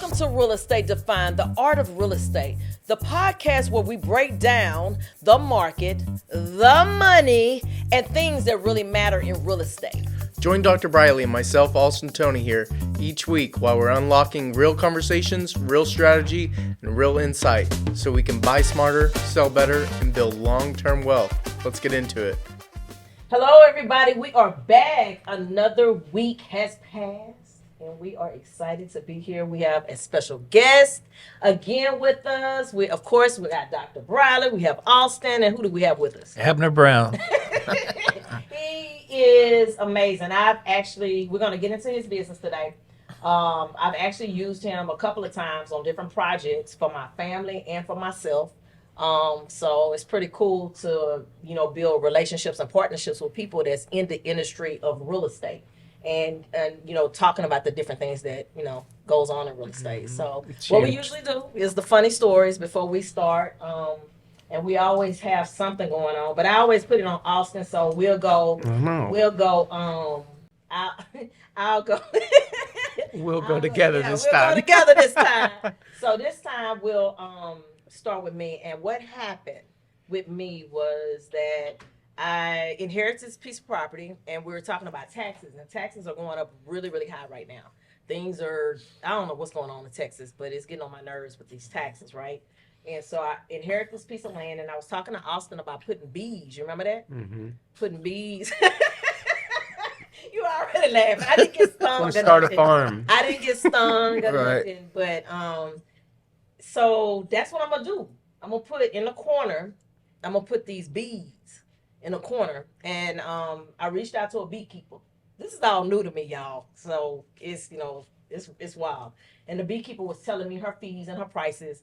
Welcome to Real Estate Defined, the art of real estate, the podcast where we break down the market, the money, and things that really matter in real estate. Join Dr. Briley and myself, Alston Tony, here each week while we're unlocking real conversations, real strategy, and real insight so we can buy smarter, sell better, and build long-term wealth. Let's get into it. Hello, everybody. We are back. Another week has passed, and we are excited to be here. We have a special guest again with us. We got Dr. Briley. We have Alston, and who do we have with us? Abner Brown. He is amazing. We're going to get into his business today. I've actually used him a couple of times on different projects for my family and for myself. So it's pretty cool to, build relationships and partnerships with people that's in the industry of real estate and talking about the different things that, goes on in real estate. So what we usually do is the funny stories before we start. And we always have something going on, but I always put it on Alston. So we'll go, I'll go. We'll go together this time. We'll go together this time. So this time we'll start with me. And what happened with me was that I inherited this piece of property, and we were talking about taxes, and taxes are going up really, really high right now. I don't know what's going on in Texas, but it's getting on my nerves with these taxes, right? And so I inherited this piece of land, and I was talking to Alston about putting bees. You remember that? Mm-hmm. Putting bees. You already laughing. I didn't get stung. Let's start a farm. I didn't get stung or Right. nothing. But so that's what I'm gonna do. I'm gonna put in the corner. I'm gonna put these bees in the corner, and I reached out to a beekeeper. This is all new to me, y'all. So it's it's wild. And the beekeeper was telling me her fees and her prices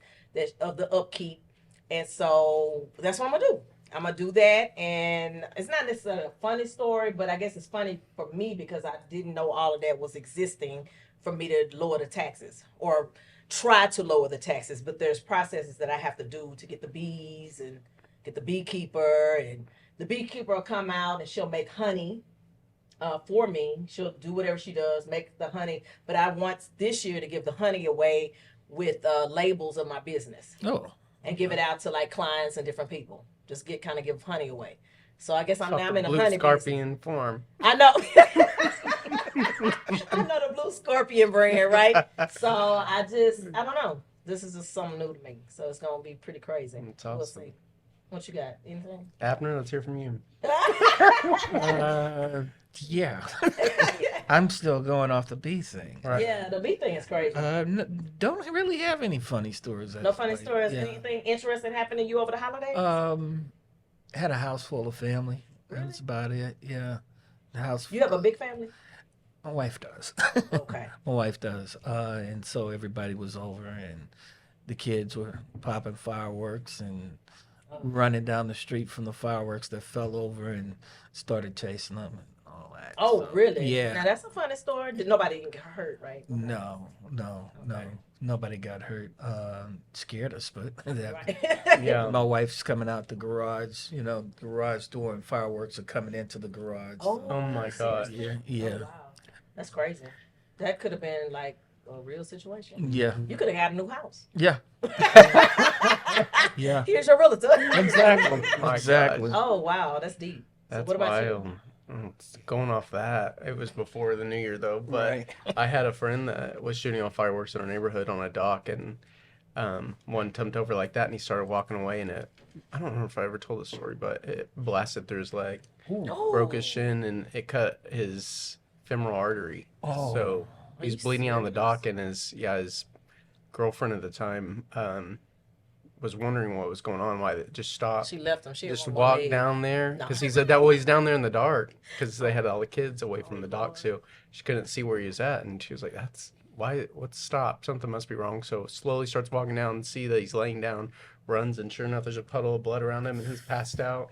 of the upkeep, and so that's what I'm gonna do. I'm gonna do that, and it's not necessarily a funny story, but I guess it's funny for me because I didn't know all of that was existing for me to lower the taxes or try to lower the taxes. But there's processes that I have to do to get the bees and get the beekeeper, and the beekeeper will come out and she'll make honey for me. She'll do whatever she does, make the honey. But I want this year to give the honey away with labels of my business. Oh. And give it out to like clients and different people. Just give honey away. So I guess I'm in the Blue honey Scorpion farm. I know. I know the BlueScorpion brand, right? So I don't know. This is just something new to me. So it's going to be pretty crazy. That's awesome. We'll see. What you got? Anything? Abner, let's hear from you. Yeah. I'm still going off the bee thing. Right. Yeah, the bee thing is crazy. Don't really have any funny stories. No funny stories? Yeah. Anything interesting happened to you over the holidays? Had a house full of family. Really? That's about it. Yeah. The house. You have a big family? My wife does. Okay. My wife does. And so everybody was over, and the kids were popping fireworks and running down the street from the fireworks that fell over and started chasing them and all that. Oh, So, really? Yeah. Now, that's a funny story. Nobody even got hurt, right? No. Okay. Nobody got hurt. Scared us, but Right. Yeah. my wife's coming out the garage. Garage door, and fireworks are coming into the garage. Oh my God. Yeah. Oh, wow. That's crazy. That could have been like a real situation. Yeah. You could have got a new house. Yeah. Yeah. Here's your realtor. Exactly. My Exactly. Oh, wow. That's deep. So That's what about wild. Going off that, it was before the new year though, but Right. I had a friend that was shooting off fireworks in our neighborhood on a dock, and one jumped over like that, and he started walking away, and I don't know if I ever told this story, but it blasted through his leg, you? Oh. broke his shin, and it cut his femoral artery. Oh. So Are he's you bleeding out on the serious? dock, and his girlfriend at the time was wondering what was going on, why it just stopped. She left him. She Just didn't walk want to down there No. because he said that he's down there in the dark because they had all the kids away from the dock, so she couldn't see where he was at, and she was like, "That's why. What's stopped? Something must be wrong." So slowly starts walking down and see that he's laying down, runs, and sure enough, there's a puddle of blood around him, and he's passed out.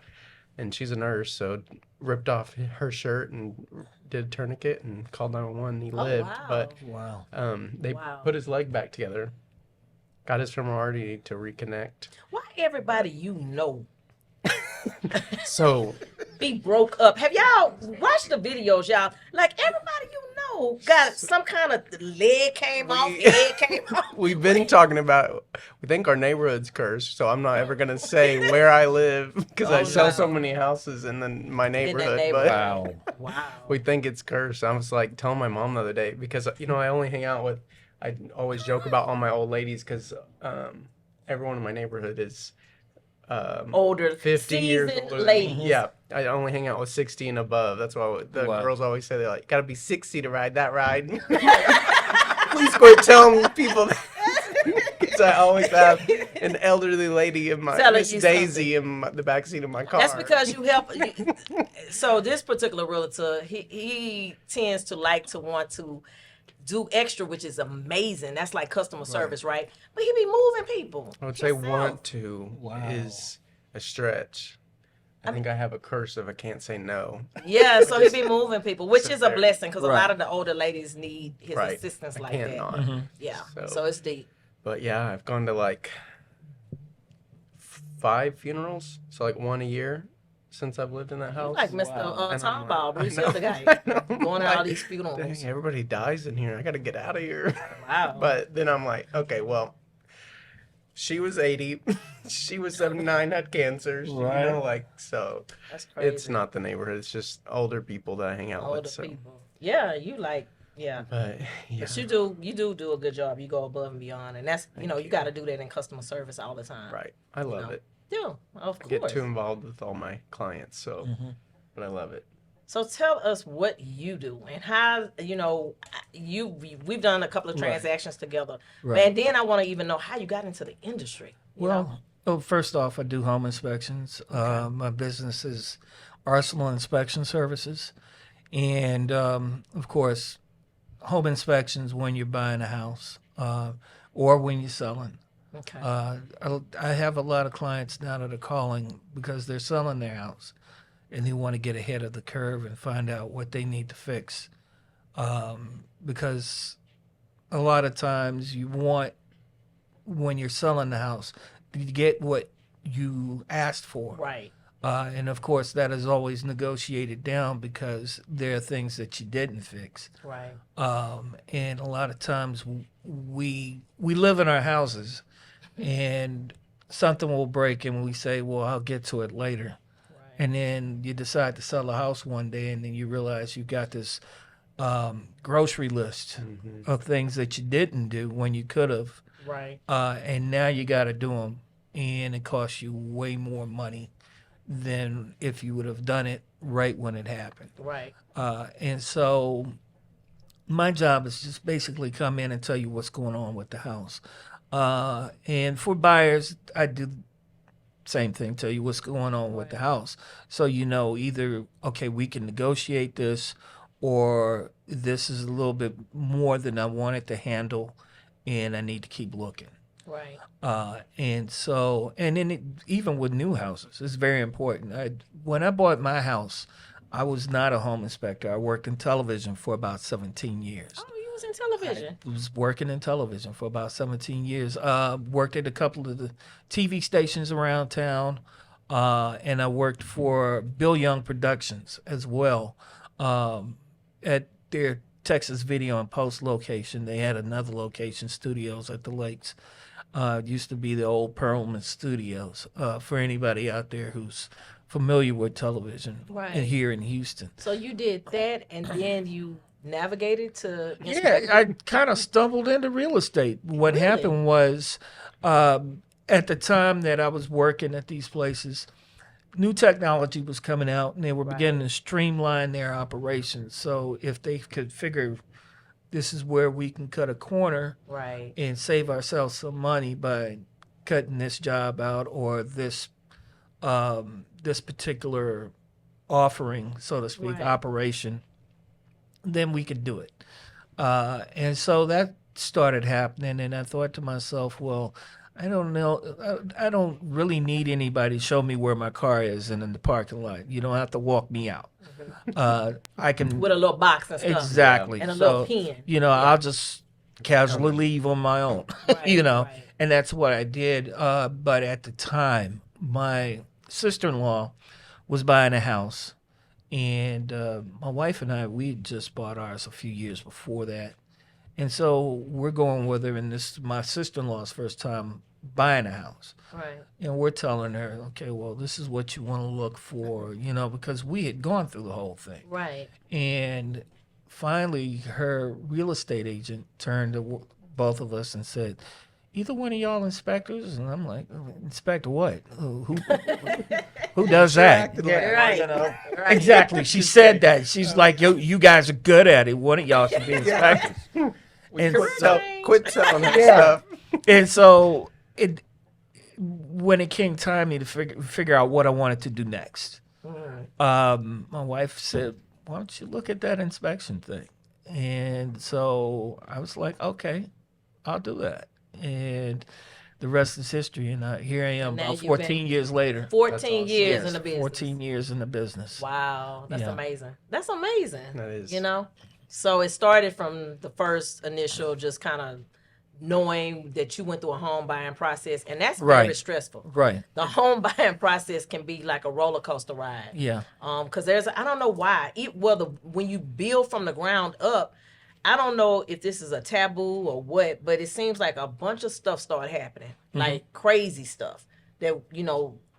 And she's a nurse, so ripped off her shirt and did a tourniquet and called 911. He lived, wow. but Wow. they Wow. put his leg back together, got his femoral artery to reconnect. Why everybody So be broke up? Have y'all watched the videos, y'all? Like everybody know. Got some kind of leg came off, We- head came off. We've been talking about. We think our neighborhood's cursed, so I'm not ever gonna say where I live because I Oh, sell no. so many houses in my neighborhood. neighborhood. But Wow. we think it's cursed. I was like telling my mom the other day because I only hang out with. I always joke about all my old ladies because everyone in my neighborhood is Older, 50 years seasoned older than ladies. me. Yeah, I only hang out with 60 and above. That's why the Wow. girls always say they're like, gotta be 60 to ride that ride. Please quit telling people that. Because I always have an elderly lady in my Telling Miss you Daisy in the backseat of my car. That's because you help. So this particular realtor, he tends to like to want to do extra, which is amazing. That's like customer service, right? But he be moving people. I would say himself. want to Wow. is a stretch. I think I have a curse if I can't say no. Yeah, so he be moving people, which Sit is a there. blessing because a Right. lot of the older ladies need his Right. assistance I like can't that. not. Mm-hmm. Yeah, So- so it's deep. But yeah, I've gone to like 5 funerals, so like one a year since I've lived in that You house. like Mr. Wow. And I'm Tom Bob, like, Bruce I know, the guy, I know. going to Like, all these funerals. Dang, everybody dies in here. I gotta get out of here. Wow. But then I'm like, okay, well, she was 80, she was 79, had cancer. Right. Like so. That's crazy. It's not the neighborhood. It's just older people that I hang out older with. So. people. Yeah, you like, yeah. But yeah, But you do a good job. You go above and beyond, and that's you got to do that in customer service all the time. right. I love know. it. Yeah, of I get course. too involved with all my clients, so Mm-hmm. but I love it. So tell us what you do and how we've done a couple of Right. transactions together, Right. and then I want to even know how you got into the industry. you know? Well, first off, I do home inspections. My business is Arsenal Inspection Services. And, of course, home inspections when you're buying a house or when you're selling. Okay. I have a lot of clients now that are calling because they're selling their house and they want to get ahead of the curve and find out what they need to fix. Because a lot of times you want, when you're selling the house, to get what you asked for. Right. And of course, that is always negotiated down because there are things that you didn't fix. Right. And a lot of times we live in our houses and something will break and we say, well, I'll get to it later. Right. And then you decide to sell a house one day and then you realize you got this grocery list of things that you didn't do when you could have. Right. And now you got to do them. And it costs you way more money than if you would have done it right when it happened. Right. And so my job is just basically come in and tell you what's going on with the house. And for buyers, I do same thing, tell you what's going on with the house. So either, okay, we can negotiate this, or this is a little bit more than I wanted to handle, and I need to keep looking. Right. And then even with new houses, it's very important. When I bought my house, I was not a home inspector. I worked in television for about 17 years. Oh, you was in television. I was working in television for about 17 years. Worked at a couple of the TV stations around town, and I worked for Bill Young Productions as well. At their Texas Video and Post location, they had another location, studios at the lakes. It used to be the old Perlman Studios, for anybody out there who's familiar with television Right. here in Houston. So you did that, and then you navigated to. Yeah, I kind of stumbled into real estate. What Really? happened was, at the time that I was working at these places, new technology was coming out, and they were Right. beginning to streamline their operations. So if they could figure this is where we can cut a corner Right. and save ourselves some money by cutting this job out or this this particular offering, so to speak, Right. operation, then we could do it. And so that started happening, and I thought to myself, well, I don't know. I don't really need anybody to show me where my car is and in the parking lot. You don't have to walk me out. I can With a little box and stuff. exactly. And a So, little pen. I'll just casually leave on my own. Right, right. And that's what I did. But at the time, my sister-in-law was buying a house, And my wife and I, we just bought ours a few years before that. And so we're going with her, and this is my sister-in-law's first time buying a house. Right. And we're telling her, okay, well, this is what you want to look for, because we had gone through the whole thing. Right. And finally, her real estate agent turned to both of us and said, either one of y'all inspectors? And I'm like, inspector what? Who does that? Right. Right. Exactly. She said that. She's like, yo, you guys are good at it. One of y'all should be inspectors. And Quit telling her Yeah. stuff. And so when it came time me to figure out what I wanted to do next, my wife said, why don't you look at that inspection thing? And so I was like, okay, I'll do that. And the rest is history. And here I am And now about you've 14 years later. 14 awesome. years in the business. 14 years in the business. Wow, that's Yeah. amazing. That's amazing. That is. So it started from the first initial just kind of knowing that you went through a home buying process, and that's very Right. stressful. Right. The home buying process can be like a roller coaster ride. Yeah. Because I don't know why. When you build from the ground up, I don't know if this is a taboo or what, but it seems like a bunch of stuff started happening, like crazy stuff that,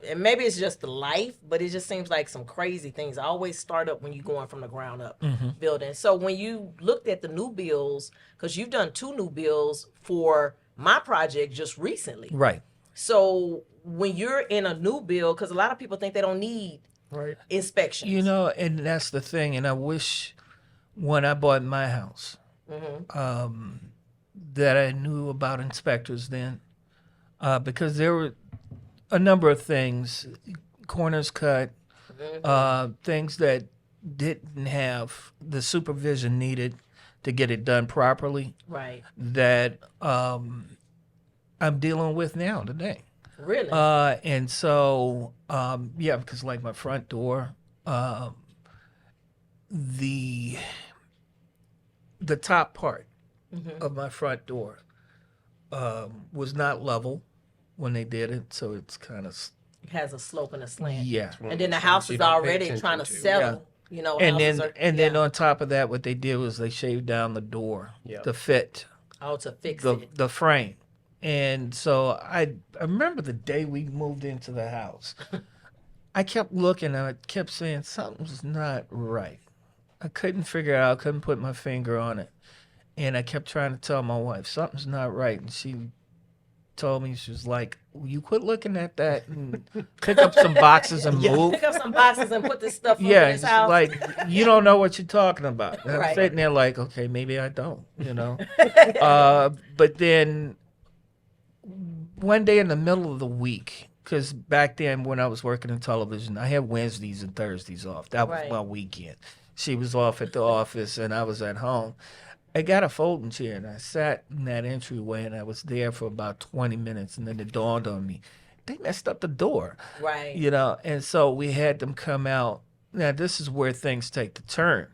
and maybe it's just the life, but it just seems like some crazy things always start up when you're going from the ground up building. So when you looked at the new builds, because you've done 2 new builds for my project just recently. Right. So when you're in a new build, because a lot of people think they don't need Right. inspections. And that's the thing. And I wish when I bought my house that I knew about inspectors then, because there were a number of things, corners cut, things that didn't have the supervision needed to get it done properly Right. that I'm dealing with now today. Really? And so, because like my front door, the top part of my front door was not level when they did it, so it's kind of It has a slope and a slant. yeah. And then the Things house you is don't pay already attention trying to to. settle. And houses then on top of that, what they did was they shaved down the door Yeah. to fit to fix the it. the frame. And so I remember the day we moved into the house. I kept looking and I kept saying something's not right. I couldn't figure it out, couldn't put my finger on it. And I kept trying to tell my wife, something's not right. And she told me, she was like, will you quit looking at that and pick up some boxes and move? Pick up some boxes and put this stuff in Yeah, this it's house. like, you don't know what you're talking about. And I'm Right. sitting there like, okay, maybe I don't, But then one day in the middle of the week, because back then when I was working in television, I had Wednesdays and Thursdays off. That was Right. my weekend. She was off at the office and I was at home. I got a folding chair and I sat in that entryway and I was there for about 20 minutes and then it dawned on me, they messed up the door, Right. and so we had them come out. Now this is where things take the turn.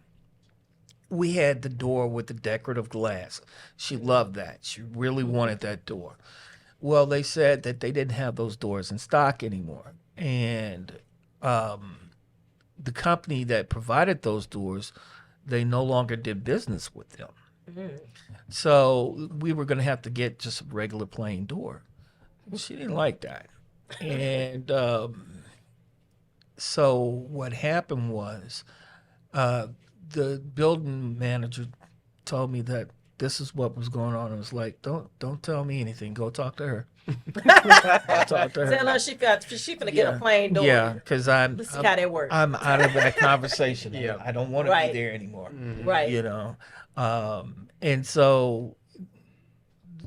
We had the door with the decorative glass. She loved that. She really wanted that door. Well, they said that they didn't have those doors in stock anymore. And the company that provided those doors, they no longer did business with them. So we were going to have to get just a regular plain door. She didn't like that. And so what happened was the building manager told me that this is what was going on. I was like, don't tell me anything. Go talk to her. Talk to her. Tell her she finna get a plain door. Yeah, because Let's see how that works. I'm out of that conversation. Yeah. I don't want to Right. be there anymore. Right. And so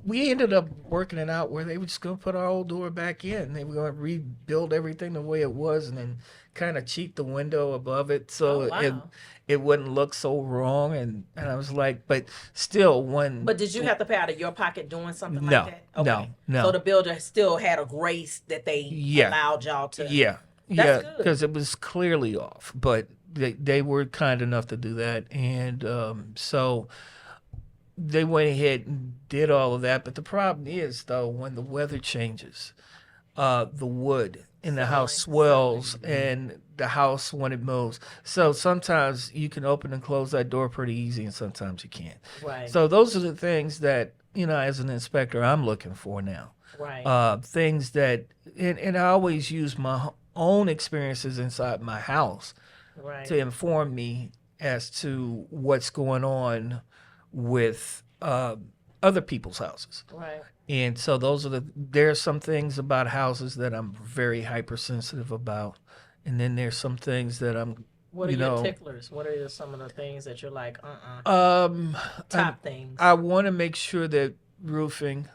we ended up working it out where they were just going to put our old door back in. They were going to rebuild everything the way it was and then kind of cheat the window above it so Oh, wow. it wouldn't look so wrong. And I was like, but still, when But did you have to pay out of your pocket doing something No, like that? no. So the builder still had a grace that they Yeah. allowed y'all to. Yeah, That's yeah, good. because it was clearly off, but they were kind enough to do that, and so they went ahead and did all of that. But the problem is, though, when the weather changes, the wood and the house Settling. swells and the house when it moves. So sometimes you can open and close that door pretty easy, and sometimes you can't. Right. So those are the things that, as an inspector, I'm looking for now. Right. Things that, and I always use my own experiences inside my house Right. to inform me as to what's going on with other people's houses. Right. And so there's some things about houses that I'm very hypersensitive about. And then there's some things that I'm, What are your ticklers? What are some of the things that you're like, top things? I want to make sure that roofing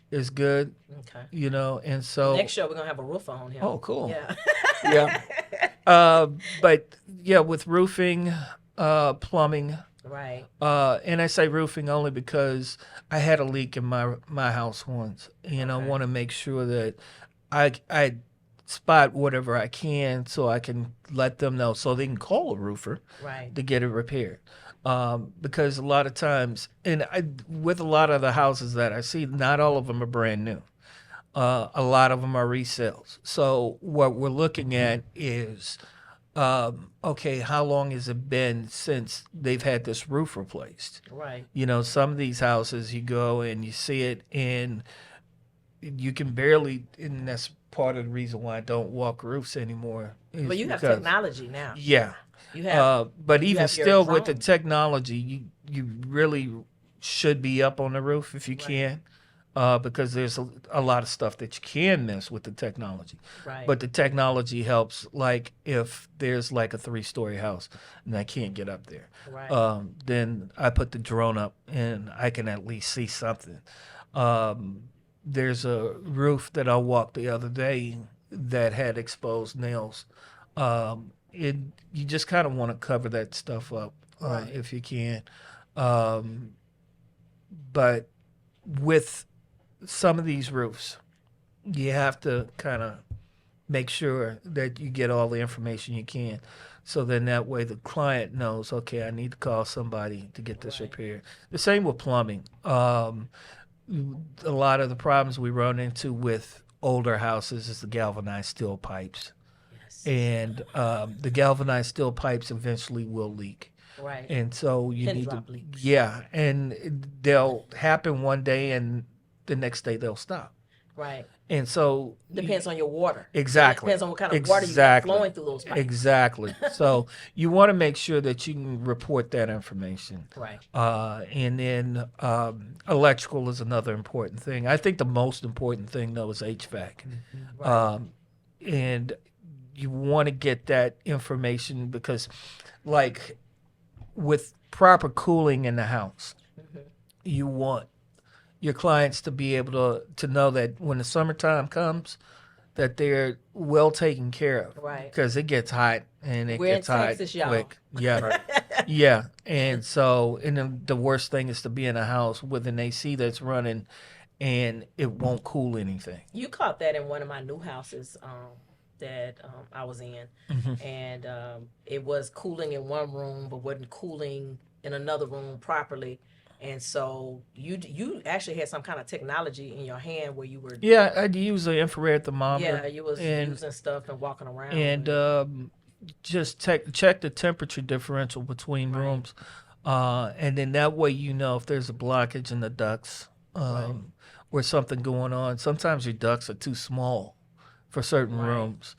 is good, Okay. and so. Next show, we're going to have a roofer on here. Oh, cool. Yeah. Yeah. But yeah, with roofing, plumbing, Right. and I say roofing only because I had a leak in my house once, and I Okay. want to make sure that I spot whatever I can so I can let them know so they can call a roofer Right. to get it repaired. Because a lot of times, with a lot of the houses that I see, not all of them are brand new. A lot of them are resales. So what we're looking at is, okay, how long has it been since they've had this roof replaced? Right. Some of these houses you go and you see it and you can barely, and that's part of the reason why I don't walk roofs anymore. But you have technology now. Yeah. You have. But you even have your still, with the drone. technology, you really should be up on the roof if you Right. can, because there's a lot of stuff that you can miss with the technology. Right. But the technology helps, like if there's like a 3-story house and I can't get up there, Right. then I put the drone up and I can at least see something. There's a roof that I walked the other day that had exposed nails. You just kind of want to cover that stuff up Right. if you can. But with some of these roofs, you have to kind of make sure that you get all the information you can. So then that way the client knows, okay, I need to call somebody to get this Right. repaired. The same with plumbing. A lot of the problems we run into with older houses is the galvanized steel pipes. Yes. And the galvanized steel pipes eventually will leak. Right. And so you Pin need drop to, leaks. yeah, and they'll happen one day and the next day they'll stop. Right. And so Depends on your water. exactly. Depends on what kind of water you got Exactly. flowing through those pipes. Exactly. So you want to make sure that you can report that information. Right. And then electrical is another important thing. I think the most important thing though is HVAC. Right. And you want to get that information because, like, with proper cooling in the house, you want your clients to be able to know that when the summertime comes, that they're well taken care of. Right. Because it gets hot and it We're in gets hot Texas, y'all. quick. Yeah. Yeah. And so, and then the worst thing is to be in a house with an AC that's running and it won't cool anything. You caught that in one of my new houses that I was in, and it was cooling in one room, but wasn't cooling in another room properly. And so you actually had some kind of technology in your hand where you were Yeah, I'd use an infrared thermometer. yeah you was and, using stuff and walking around and just check the temperature differential between Right. rooms, and then that way you know if there's a blockage in the ducts or something going on. Sometimes your ducts are too small for certain Right. rooms,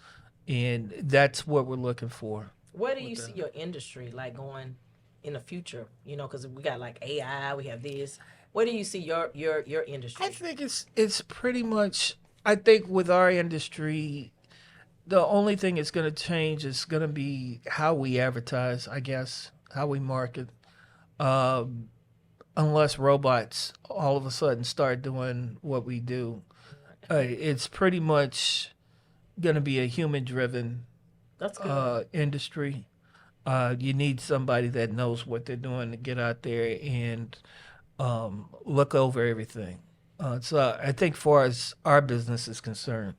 and that's what we're looking for. Where do you see your industry like going in the future? Because we got like AI, we have this. Where do you see your industry? I think it's pretty much. I think with our industry, the only thing it's going to change is going to be how we advertise, I guess, how we market. Unless robots all of a sudden start doing what we do, it's pretty much going to be a human-driven That's good. industry. You need somebody that knows what they're doing to get out there and look over everything. So I think, far as our business is concerned,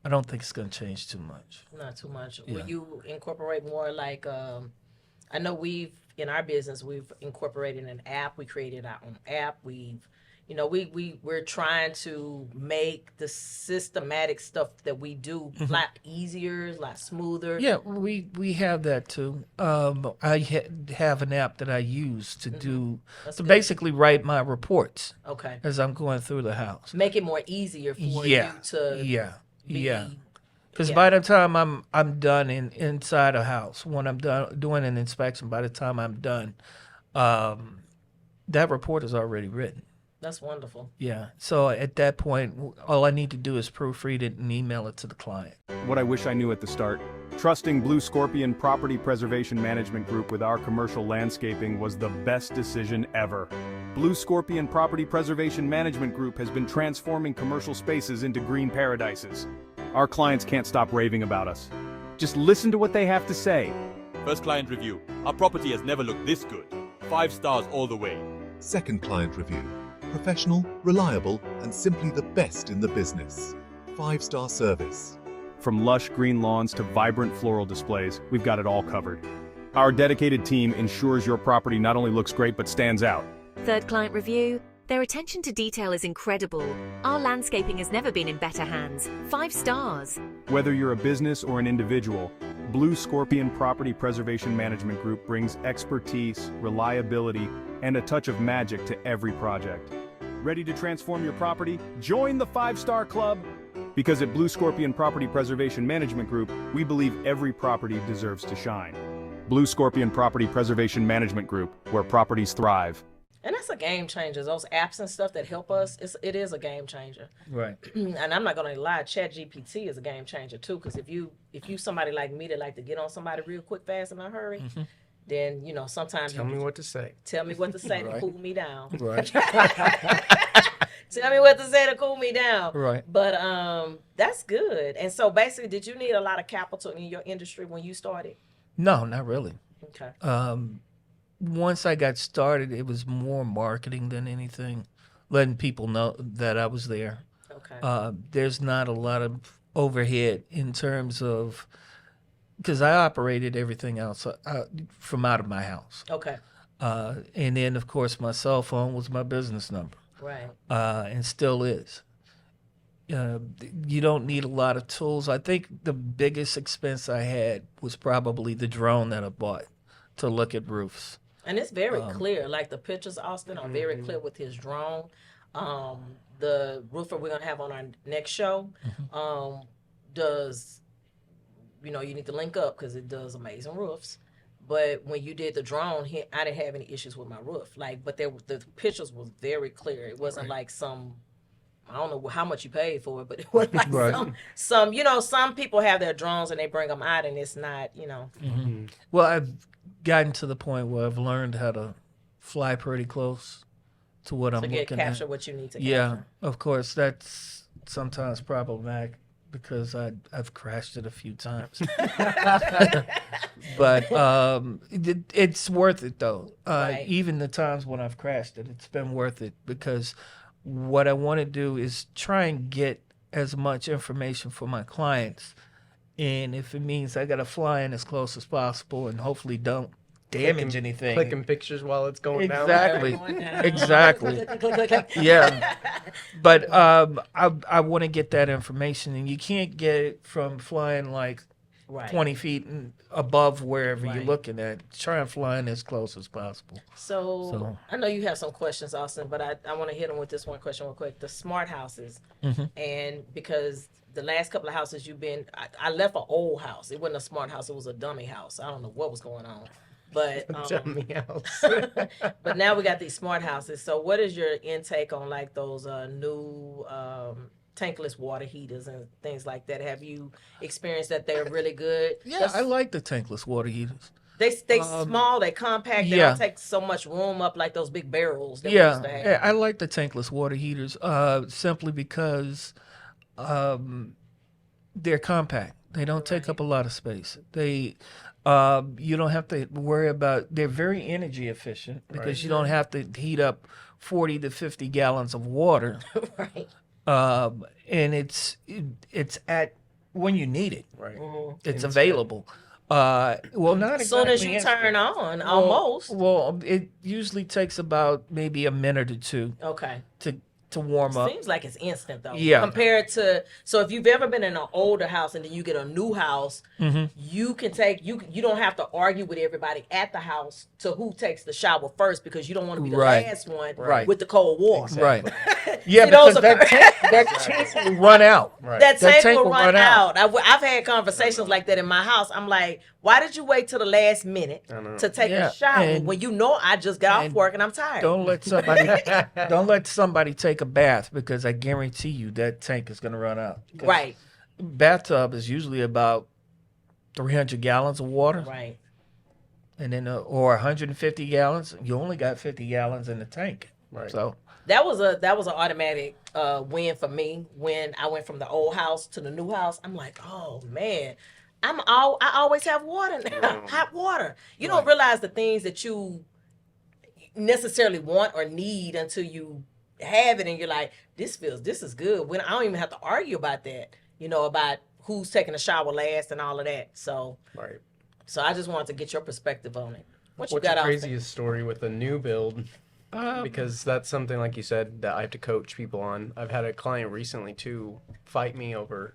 I don't think it's going to change too much. Not too much. Yeah. Will you incorporate more like I know in our business we've incorporated an app. We created our own app. We've You know, we're trying to make the systematic stuff that we do a lot easier, a lot smoother. Yeah, we have that too. I have an app that I use to do That's to good. basically write my reports Okay. as I'm going through the house. Make it more easier for Yeah, you to yeah, be, yeah. Because yeah. by the time I'm done inside a house, when I'm done doing an inspection, by the time I'm done, that report is already written. That's wonderful. Yeah. So at that point, all I need to do is proofread it and email it to the client. What I wish I knew at the start. Trusting BlueScorpion Property Preservation Management Group with our commercial landscaping was the best decision ever. BlueScorpion Property Preservation Management Group has been transforming commercial spaces into green paradises. Our clients can't stop raving about us. Just listen to what they have to say. First client review. Our property has never looked this good. 5 stars all the way. Second client review. Professional, reliable, and simply the best in the business. 5-star service. From lush green lawns to vibrant floral displays, we've got it all covered. Our dedicated team ensures your property not only looks great but stands out. Third client review. Their attention to detail is incredible. Our landscaping has never been in better hands. 5 stars. Whether you're a business or an individual, BlueScorpion Property Preservation Management Group brings expertise, reliability, and a touch of magic to every project. Ready to transform your property? Join the 5-Star Club! Because at BlueScorpion Property Preservation Management Group, we believe every property deserves to shine. BlueScorpion Property Preservation Management Group, where properties thrive. And that's a game changer. Those apps and stuff that help us, it is a game changer. Right. And I'm not gonna lie, ChatGPT is a game changer too. Because if you somebody like me that like to get on somebody real quick, fast, in a hurry, then you know sometimes Tell me what to say. tell me what to say to Right. cool me down. Right. Tell me what to say to cool me down. Right. But that's good. And so basically, did you need a lot of capital in your industry when you started? No, not really. Okay. Once I got started, it was more marketing than anything, letting people know that I was there. Okay. There's not a lot of overhead in terms of, because I operated everything else from out of my house. Okay. And then, of course, my cell phone was my business number, Right. and still is. You don't need a lot of tools. I think the biggest expense I had was probably the drone that I bought to look at roofs. And it's very clear. Like the pictures, Austin, are very clear with his drone. The roofer we're gonna have on our next show does, you know, you need to link up because it does amazing roofs. But when you did the drone, I didn't have any issues with my roof. Like, but the pictures was very clear. It wasn't like some, I don't know how much you paid for it, but it was like Right. some, you know, some people have their drones and they bring them out and it's not, you know. Well, I've gotten to the point where I've learned how to fly pretty close to what I'm To looking capture at. what you need to Yeah, capture. of course, that's sometimes problematic because I've crashed it a few times. But it's worth it though. Right. Even the times when I've crashed it, it's been worth it because what I want to do is try and get as much information for my clients. And if it means I got to fly in as close as possible and hopefully don't damage anything. Clicking pictures while it's going down. Exactly. Going down. Exactly. Click, click, click, click. Yeah. But I want to get that information, and you can't get it from flying like Right. 20 feet and above wherever you're Right. looking at. Try and fly in as close as possible. So I know you have some questions, Austin, but I want to hit them with this one question real quick. The smart houses, and because the last couple of houses you've been, I left an old house. It wasn't a smart house. It was a dummy house. I don't know what was going on. But Dummy house. but now we got these smart houses. So what is your intake on like those new tankless water heaters and things like that? Have you experienced that they're really good? Yeah, I like the tankless water heaters. They small, they compact, they yeah. don't take so much room up like those big barrels that we used to have. Yeah, I like the tankless water heaters simply because they're compact. They don't take up a lot of space. They you don't have to worry about. They're very energy efficient because you don't have to heat up 40 to 50 gallons of water. Right. And it's at when you need it. Right. It's available. Well, not As soon as exactly you turn instant. on, almost. Well, it usually takes about maybe a minute or two Okay. to warm up. Seems like it's instant though. Yeah. Compared to, so if you've ever been in an older house and then you get a new house, you can take you don't have to argue with everybody at the house to who takes the shower first, because you don't want to be the Right. last one Right. with the cold water. Right. Yeah, See, those because that tank will run out. Right. That That tank tank will will run run out. out. I've had conversations like that in my house. I'm like, why did you wait till the last minute I know. to take Yeah, a shower and- when you know I just got off and work and I'm tired? Don't let somebody take a bath, because I guarantee you that tank is going to run out. 'Cause Right, Bathtub is usually about 300 gallons of water, right. and then or 150 gallons. You only got 50 gallons in the tank. Right. So That was an automatic win for me when I went from the old house to the new house. I'm like, oh man, I always have water now, hot water. You don't realize the things that you necessarily want or need until you have it, and you're like, this is good. When I don't even have to argue about that, about who's taking a shower last and all of that. So Right. I just wanted to get your perspective on it. What you What's got the out there? craziest story with a new build? Because that's something, like you said, that I have to coach people on. I've had a client recently too fight me over.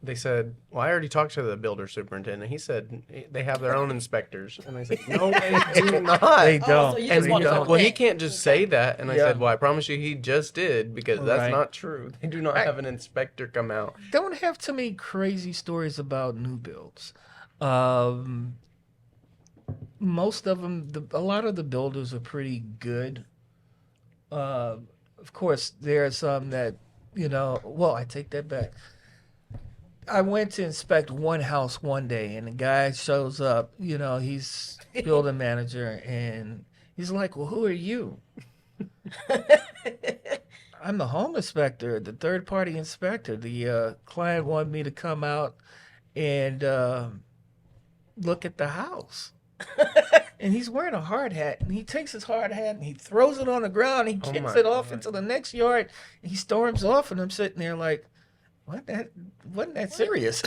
They said, "Well, I already talked to the builder superintendent. He said they have their own inspectors." And I said, "No, they do not. they Oh, don't. so you And just want to well, he can't just say that." And I Yeah. said, "Well, I promise you, he just did, because that's Right. not true. They do not have an inspector come out." Don't have too many crazy stories about new builds. Most of them, a lot of the builders are pretty good. Of course, there are some that, well, I take that back. I went to inspect one house one day, and the guy shows up, he's building manager, and he's like, well, who are you? I'm the home inspector, the third-party inspector. The client wanted me to come out and look at the house. And he's wearing a hard hat, and he takes his hard hat and he throws it on the ground. He Oh kicks my it off God. into the next yard. And he storms off, and I'm sitting there like, wasn't that serious?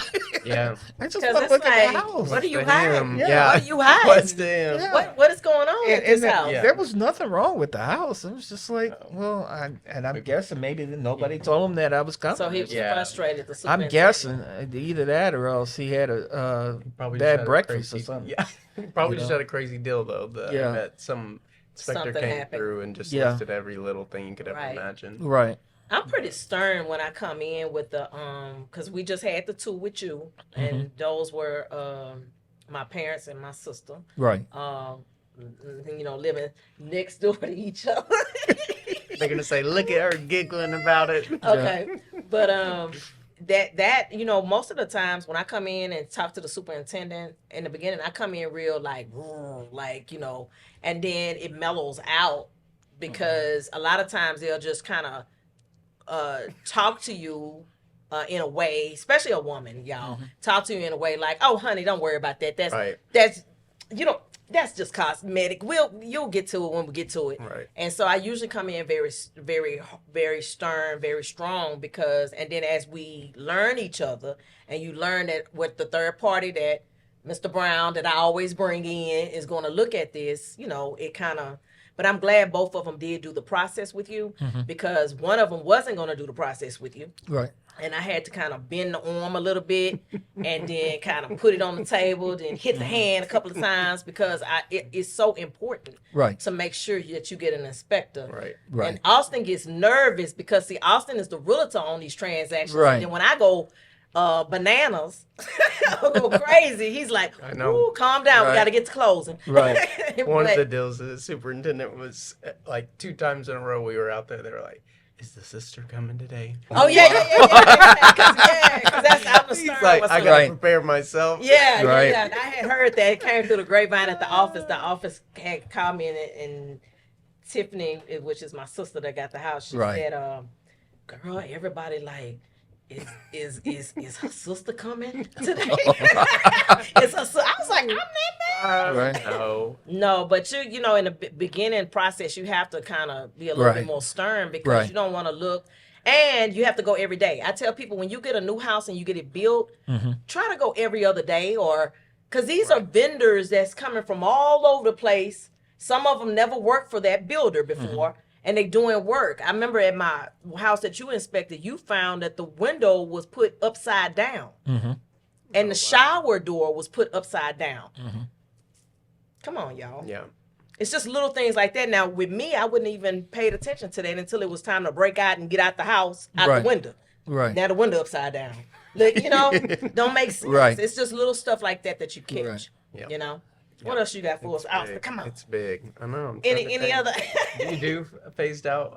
Yeah. I just Because want to it's look at the like, house. what are you To hiding? him, Yeah. What are you hiding? What's to him? Yeah. What is going on at this that- house? Yeah. There was nothing wrong with the house. It was just like, well, I'm guessing maybe that nobody told him that I was coming. So he was Yeah. frustrated. The I'm superintendent. guessing either that or else he had a Probably just had bad a breakfast or crazy- something. Yeah. Probably You just know? had a crazy deal though. Yeah. That some inspector Something came happened. through and just Yeah. listed every little thing you could ever Right. imagine. Right. I'm pretty stern when I come in with the because we just had the two with you, and those were my parents and my sister. Right. Living next door to each other. They're gonna say, "Look at her giggling about it." Okay, but that most of the times when I come in and talk to the superintendent in the beginning, I come in real like and then it mellows out because a lot of times they'll just kind of talk to you in a way, especially a woman, y'all, talk to you in a way like, "Oh, honey, don't worry about that. Right. That's just cosmetic. You'll get to it when we get to it." Right. And so I usually come in very, very, very stern, very strong and then as we learn each other, and you learn that with the third party that Mr. Brown that I always bring in is going to look at this, it kind of. But I'm glad both of them did do the process with you because one of them wasn't going to do the process with you. Right. And I had to kind of bend the arm a little bit and then kind of put it on the table, then hit the hand a couple of times because it's so important Right. to make sure that you get an inspector. Right. Right. And Austin gets nervous because, see, Austin is the realtor on these transactions. Right. And then when I go bananas, I go crazy, he's like, I know. "Ooh, calm down. We Right. got to get to closing." Right. One of But- the deals, the superintendent was like 2 times in a row we were out there. They were like, "Is the sister coming today?" Oh, yeah. Because that's I'm the He's stern like, one, "I so- gotta Right. prepare myself." Yeah, Right. yeah. I had heard that. It came through the grapevine at the office. The office had called me and Tiffany, which is my sister that got the house, she Right. said, "Girl, everybody like, is her sister coming today?" Is her I was like, "I'm not mad." Right. No. No, but you know, in the beginning process, you have to kind of be a little bit Right. more stern because Right. you don't want to look, and you have to go every day. I tell people when you get a new house and you get it built, try to go every other day or Because these are vendors that's coming from all over the place. Some of them never worked for that builder before, and they doing work. I remember at my house that you inspected, you found that the window was put upside down, and the shower door was put upside down. Come on, y'all. Yeah. It's just little things like that. Now, with me, I wouldn't even paid attention to that until it was time to break out and get out the house, out Right. the window. Right. Now the window upside down. Look, you know, don't make sense. Right. It's just little stuff like that that you catch. Right. Yeah. You know. What else you got for us? Big. Come on. It's big. I know. I'm trying to Any think. other? Do you do phased out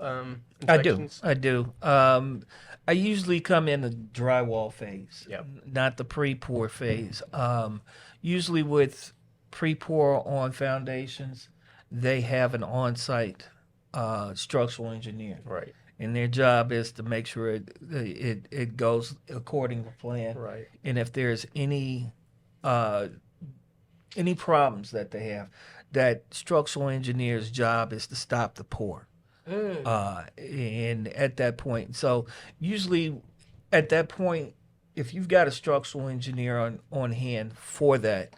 I do. inspections? I do. I usually come in the drywall phase, Yep. not the pre-pour phase. Usually with pre-pour on foundations, they have an on-site structural engineer, Right. and their job is to make sure it goes according to plan. Right. And if there's any problems that they have, that structural engineer's job is to stop the pour. And at that point, so usually at that point, if you've got a structural engineer on hand for that,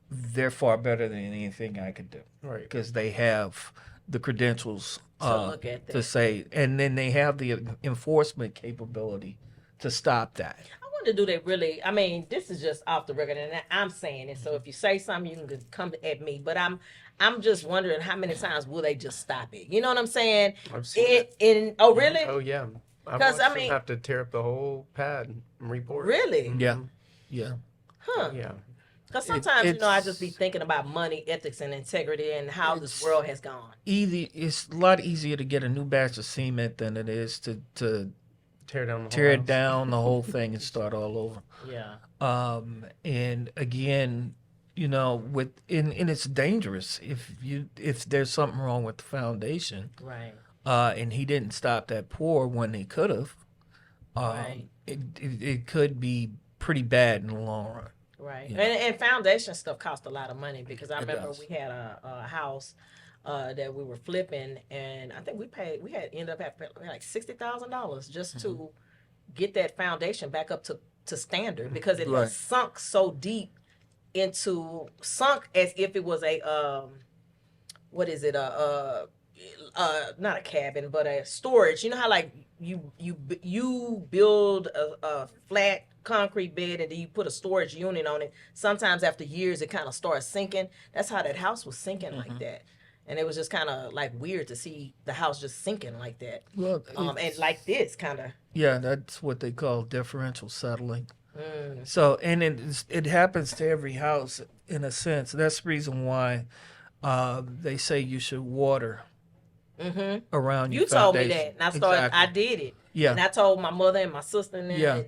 they're far better than anything I could do. Right. Because they have the credentials So look at to that. say, and then they have the enforcement capability to stop that. I wonder, do they really? I mean, this is just off the record, and I'm saying it. So if you say something, you can come at me. But I'm just wondering how many times will they just stop it? You know what I'm saying? I've seen it. Oh, really? Oh yeah. I've 'Cause, watched I them mean- have to tear up the whole pad and report. Really? Yeah, yeah. Huh? Yeah. Because sometimes, I just be it's- thinking about money, ethics, and integrity, and how this world has gone. It's a lot easier to get a new batch of cement than it is to Tear down the whole tear it house. down the whole thing and start all over. Yeah. And again, you know, and it's dangerous if there's something wrong with the foundation, Right. and he didn't stop that pour when he could have. Right. It could be pretty bad in the long run. Right. Yeah. And foundation stuff cost a lot of money because I It remember does. we had a house that we were flipping, and I think we ended up having like $60,000 just to get that foundation back up to standard because it Right. had sunk so deep sunk as if it was a what is it, not a cabin but a storage. You know how like you build a flat concrete bed and then you put a storage unit on it. Sometimes after years it kind of starts sinking. That's how that house was sinking like that. And it was just kind of like weird to see the house just sinking like that. Well, And like this kind of. yeah, that's what they call differential settling. So, and it happens to every house in a sense. That's the reason why they say you should water around your You told me foundation. that, and I started. Exactly. I did it. Yeah. And I told my mother and my sister, and Yeah.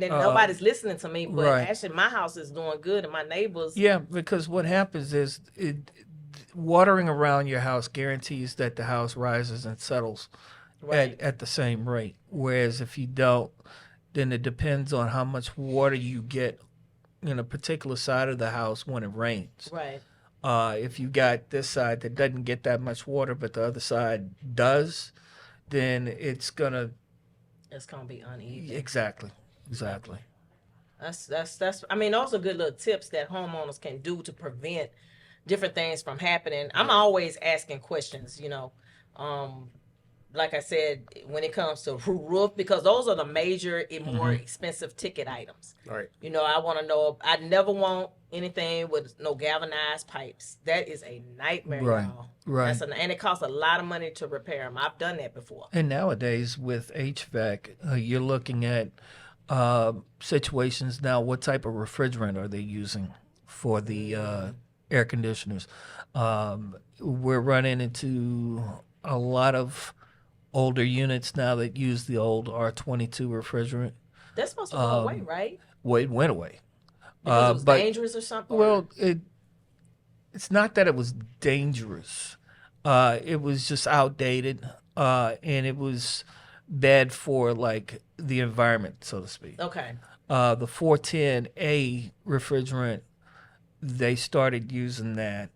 nobody's listening to me. But right. actually, my house is doing good, and my neighbors. Yeah, because what happens is watering around your house guarantees that the house rises and settles Right. at the same rate. Whereas if you don't, then it depends on how much water you get in a particular side of the house when it rains. Right. If you got this side that doesn't get that much water, but the other side does, then it's gonna It's gonna be uneven. exactly. That's. I mean, those are good little tips that homeowners can do to prevent different things from happening. I'm always asking questions. You know, like I said, when it comes to roof, because those are the major and more expensive ticket items. Right. You know, I want to know. I never want anything with no galvanized pipes. That is a nightmare, Right, y'all. right. And it costs a lot of money to repair them. I've done that before. And nowadays with HVAC, you're looking at situations now. What type of refrigerant are they using for the air conditioners? We're running into a lot of older units now that use the old R22 refrigerant. That's supposed to go away, right? Well, it went away. Because it was but- dangerous or something. Well, it's not that it was dangerous. It was just outdated, and it was bad for like the environment, so to speak. Okay. The 410A refrigerant, they started using that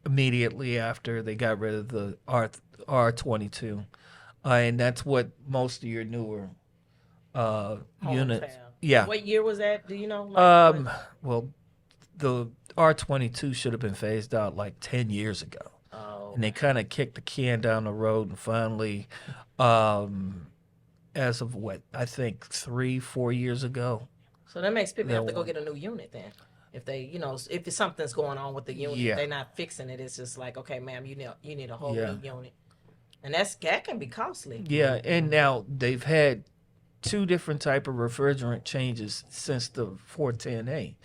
immediately after they got rid of the R22, and that's what most of your newer Homes units. have. Yeah. What year was that? Do you know? Like, Well, the R22 should have been phased out like 10 years ago. Oh. And they kind of kicked the can down the road, and finally, as of what, I think 3-4 years ago. So that makes people have to go No. get a new unit then. If they, if it's something's going on with the unit, Yeah. they're not fixing it. It's just like, okay, ma'am, you need a whole Yeah. new unit, and that can be costly. Yeah, and now they've had 2 different type of refrigerant changes since the 410A.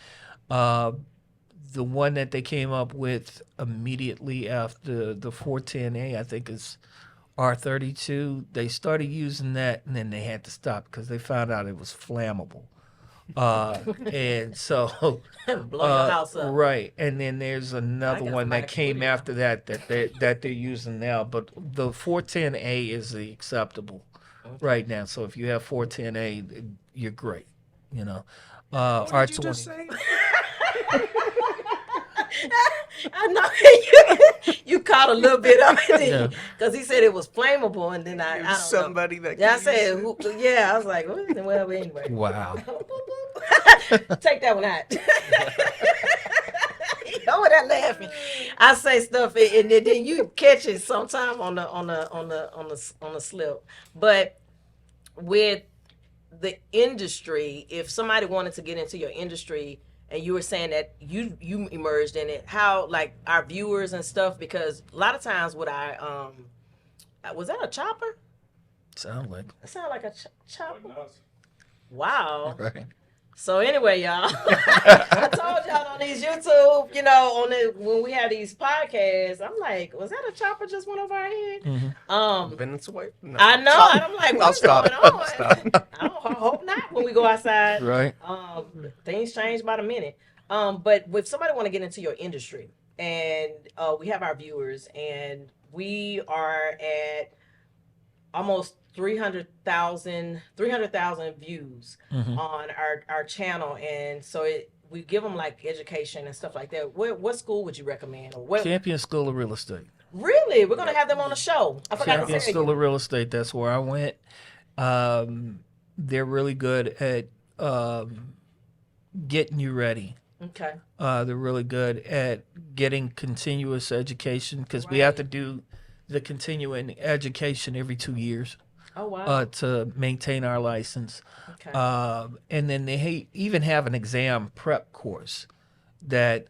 The one that they came up with immediately after the 410A, I think, is R32. They started using that, and then they had to stop because they found out it was flammable. And so, Blow your house up. right. And then there's another got one somebody that to came put it after that they're using now. But the 410A is the acceptable right now. So if you have 410A, you're great. You know, What did you just say? I know you caught a little bit of it because he said it was flammable, and then I don't Somebody know. that Yeah, I can said, use it. yeah, I was like, well, anyway. Wow. Take that one out. Over there laughing. I say stuff, and then you catch it sometime on the slip. But with the industry, if somebody wanted to get into your industry, and you were saying that you emerged in it, how, like, our viewers and stuff, because a lot of times what was that a chopper? Sound like. It sounded like a chopper. Wow. Right. So anyway, y'all, I told y'all on these YouTube, when we had these podcasts, I'm like, was that a chopper just went over our head? Venezuela? No. I know, and I'm like, what's stop. going on? I hope not when we go outside. Right. Things change by the minute. But if somebody want to get into your industry, and we have our viewers, and we are at almost 300,000 views on our channel, and so we give them like education and stuff like that. What school would you recommend? Or what? Champion School of Real Estate. Really, we're gonna have them on the show. I forgot to Champion say. School of Real Estate. That's where I went. They're really good at getting you ready. Okay. They're really good at getting continuous education because we have to do the continuing education every 2 years. Oh wow. To maintain our license. Okay. And then they even have an exam prep course that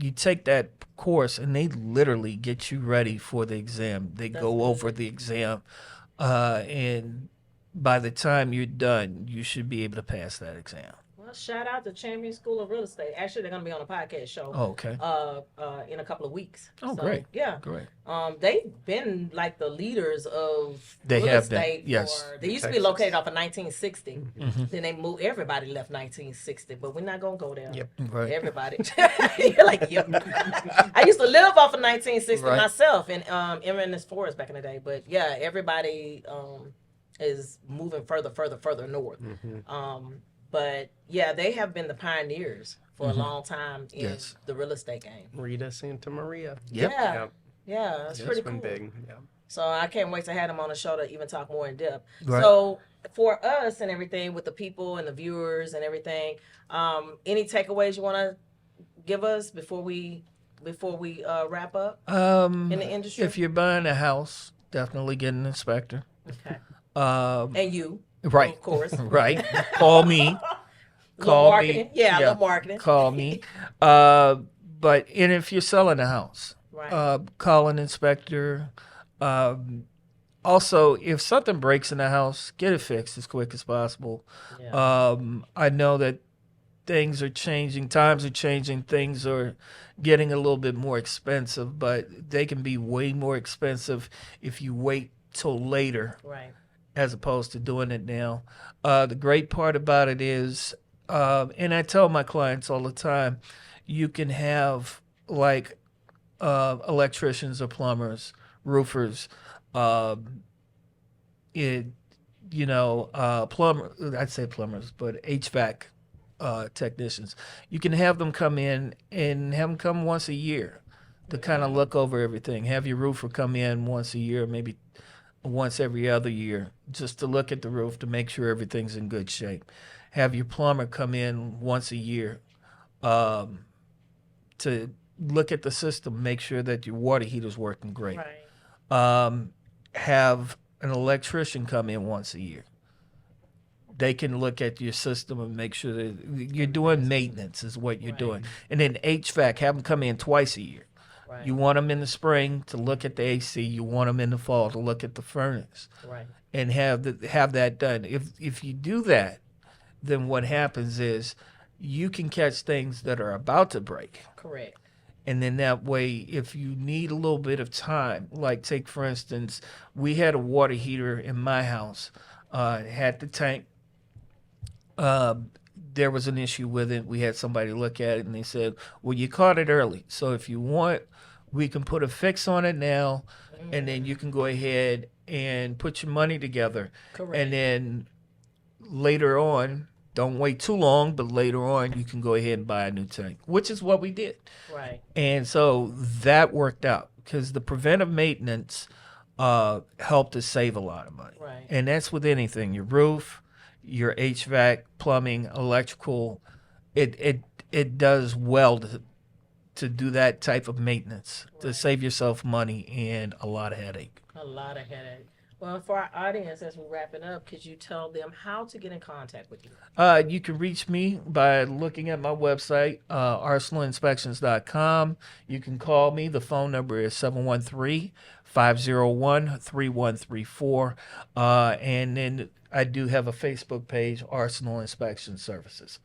you take that course and they literally get you ready for the exam. They go over the exam, and by the time you're done, you should be able to pass that exam. Well, shout out to Champion School of Real Estate. Actually, they're gonna be on a podcast show. Oh, okay. In a couple of weeks. Oh, So, great. Yeah. Great. They've been like the leaders of They real have been, estate. yes. They used to be Texas. located off of 1960. Mm-hmm. Then they moved. Everybody left 1960, but we're not gonna go there. Yep. Right. Everybody. You're like, yep. I used to live off of 1960 Right. myself in Inverness Forest back in the day. But yeah, everybody is moving further north. But yeah, they have been the pioneers for a long time in Yes. the real estate game. Rita Santa Maria. Yep. Yeah. Yep. Yeah, that's It's pretty been cool. big. Yeah. So I can't wait to have them on the show to even talk more in depth. Right. So for us and everything, with the people and the viewers and everything, any takeaways you want to give us before we wrap up in the industry? If you're buying a house, definitely get an inspector. Okay. Um, And you, right. of course. Right. Call me. Little Call marketing. me. Yeah, a little marketing. Call me. And if you're selling a house, Right. call an inspector. Also, if something breaks in the house, get it fixed as quick as possible. Yeah. I know that things are changing, times are changing, things are getting a little bit more expensive, but they can be way more expensive if you wait till later Right. as opposed to doing it now. The great part about it is, and I tell my clients all the time, you can have like electricians or plumbers, roofers, I'd say plumbers, but HVAC technicians. You can have them come in and have them come once a year to kind of look over everything. Have your roofer come in once a year, maybe once every other year, just to look at the roof to make sure everything's in good shape. Have your plumber come in once a year to look at the system, make sure that your water heater's working great. Right. Have an electrician come in once a year. They can look at your system and make sure that you're doing maintenance is what you're Right. doing. And then HVAC, have them come in twice a year. Right. You want them in the spring to look at the AC. You want them in the fall to look at the furnace, Right. and have that done. If you do that, then what happens is you can catch things that are about to break. Correct. And then that way, if you need a little bit of time, like take for instance, we had a water heater in my house, had the tank. There was an issue with it. We had somebody look at it and they said, well, you caught it early. So if you want, we can put a fix on it now, and then you can go ahead and put your money together. Correct. And then later on, don't wait too long, but later on you can go ahead and buy a new tank, which is what we did. Right. And so that worked out because the preventive maintenance helped us save a lot of money. Right. And that's with anything, your roof, your HVAC, plumbing, electrical. It does well to do that type of maintenance, to save yourself money and a lot of headache. A lot of headache. Well, for our audience, as we're wrapping up, could you tell them how to get in contact with you? You can reach me by looking at my website, arsenalinspections.com. You can call me. The phone number is 713-501-3134. And then I do have a Facebook page, Arsenal Inspection Services.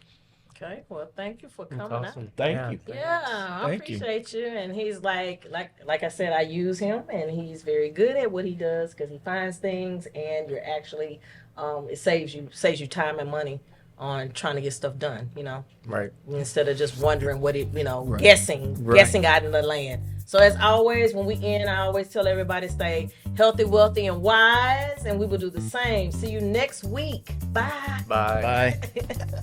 Okay. Well, thank you for That's coming awesome. Thank Yeah, you. thanks. Yeah, I Thank you. appreciate you. And he's like I said, I use him, and he's very good at what he does because he finds things, and you're actually, it saves you time and money on trying to get stuff done. Right. Instead of just wondering what it, Right. guessing Right. out in the land. So as always, when we end, I always tell everybody stay healthy, wealthy, and wise, and we will do the same. See you next week. Bye. Bye. Bye.